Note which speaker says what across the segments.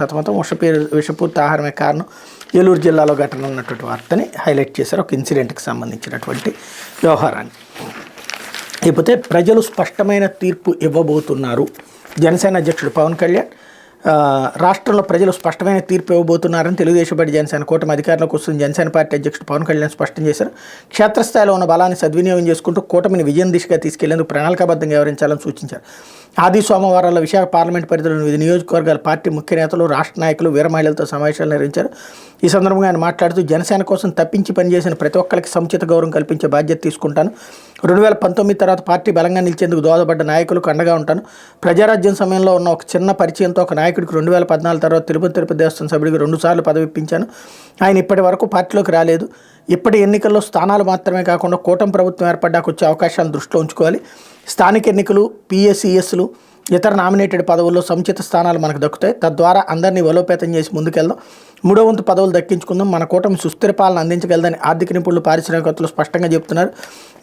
Speaker 1: మొత్తం విషపూర్తి ఆహారమే కారణం ఏలూరు జిల్లాలో ఘటన ఉన్నటువంటి వార్తని హైలైట్ చేశారు, ఒక ఇన్సిడెంట్కి సంబంధించినటువంటి వ్యవహారాన్ని. లేకపోతే ప్రజలు స్పష్టమైన తీర్పు ఇవ్వబోతున్నారు. జనసేన అధ్యక్షుడు పవన్ కళ్యాణ్ రాష్ట్రంలో ప్రజలు స్పష్టమైన తీర్పు ఇవ్వబోతున్నారని తెలుగుదేశం పార్టీ జనసేన కూటమి అధికారంలోకి వస్తుంది జనసేన పార్టీ అధ్యక్షుడు పవన్ కళ్యాణ్ స్పష్టం చేశారు. క్షేత్రస్థాయిలో ఉన్న బలాన్ని సద్వినియోగం చేసుకుంటూ కూటమిని విజయం దిశగా తీసుకెళ్లేందుకు ప్రణాళికాబద్ధంగా వ్యవహరించాలని సూచించారు. ఆది సోమవారాల్లో విశాఖ పార్లమెంట్ పరిధిలోని వివిధ నియోజకవర్గాల పార్టీ ముఖ్య నేతలు, రాష్ట్ర నాయకులు, వీర మహిళలతో సమావేశాలు నిర్వహించారు. ఈ సందర్భంగా ఆయన మాట్లాడుతూ జనసేన కోసం తప్పించి పనిచేసిన ప్రతి ఒక్కరికి సముచిత గౌరవం కల్పించే బాధ్యత తీసుకుంటాను. 2019 తర్వాత పార్టీ బలంగా నిలిచేందుకు దోహదపడ్డ నాయకులకు అండగా ఉంటాను. ప్రజారాజ్యం సమయంలో ఉన్న ఒక చిన్న పరిచయంతో ఒక నాయకుడికి 2014 తర్వాత తిరుపతి దేవస్థానం సభ్యుడికి 2 సార్లు పదవి ఇప్పించాను. ఆయన ఇప్పటి వరకు పార్టీలోకి రాలేదు. ఇప్పటి ఎన్నికల్లో స్థానాలు మాత్రమే కాకుండా కూటమి ప్రభుత్వం ఏర్పడ్డాక వచ్చే అవకాశాలను దృష్టిలో ఉంచుకోవాలి. స్థానిక ఎన్నికలు, పిఎస్సిఎస్లు, ఇతర నామినేటెడ్ పదవుల్లో సముచిత స్థానాలు మనకు దక్కుతాయి. తద్వారా అందరినీ బలోపేతం చేసి ముందుకెళ్దాం. 3వ వంతు పదవులు దక్కించుకుందాం. మన కూటమి సుస్థిర పాలన అందించగలదని ఆర్థిక నిపుణులు, పారిశ్రామికవేత్తలు స్పష్టంగా చెబుతున్నారు.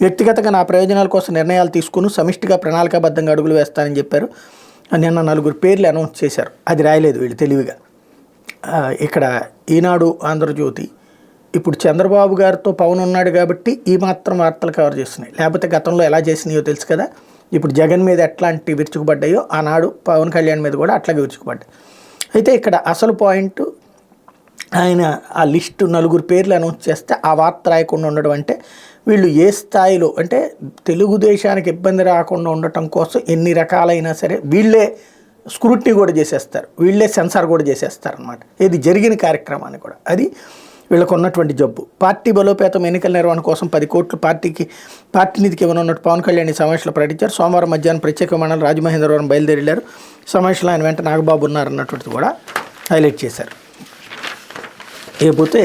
Speaker 1: వ్యక్తిగతంగా నా ప్రయోజనాల కోసం నిర్ణయాలు తీసుకుని సమిష్టిగా ప్రణాళికాబద్ధంగా అడుగులు వేస్తానని చెప్పారు. నిన్న 4 పేర్లు అనౌన్స్ చేశారు. అది రాయలేదు వీళ్ళు తెలివిగా. ఇక్కడ ఈనాడు, ఆంధ్రజ్యోతి ఇప్పుడు చంద్రబాబు గారితో పవన్ ఉన్నాడు కాబట్టి ఈ మాత్రం వార్తలు కవర్ చేస్తున్నాయి. లేకపోతే గతంలో ఎలా చేసినాయో తెలుసు కదా. ఇప్పుడు జగన్ మీద ఎట్లాంటి విరుచుకుపడ్డాయో ఆనాడు పవన్ కళ్యాణ్ మీద కూడా అట్లాగే విరుచుకుపడ్డాయి. అయితే ఇక్కడ అసలు పాయింట్, ఆయన ఆ లిస్టు 4 పేర్లు అనౌన్స్ చేస్తే ఆ వార్త రాయకుండా ఉండడం అంటే వీళ్ళు ఏ స్థాయిలో అంటే తెలుగుదేశానికి ఇబ్బంది రాకుండా ఉండటం కోసం ఎన్ని రకాలైనా సరే వీళ్ళే స్క్రూటినీ కూడా చేసేస్తారు, వీళ్ళే సెన్సార్ కూడా చేసేస్తారు అనమాట. ఇది జరిగిన కార్యక్రమాన్ని కూడా. అది వీళ్ళకు ఉన్నటువంటి జబ్బు. పార్టీ బలోపేతం, ఎన్నికల నిర్వహణ కోసం 10 కోట్లు పార్టీ నిధికి ఇవ్వనున్నట్టు పవన్ కళ్యాణ్ ఈ సమావేశంలో ప్రకటించారు. సోమవారం మధ్యాహ్నం ప్రత్యేక విమానాలు రాజమహేంద్రవరం బయలుదేరారు. సమావేశంలో ఆయన వెంట నాగబాబు ఉన్నారన్నటువంటిది కూడా హైలైట్ చేశారు. లేకపోతే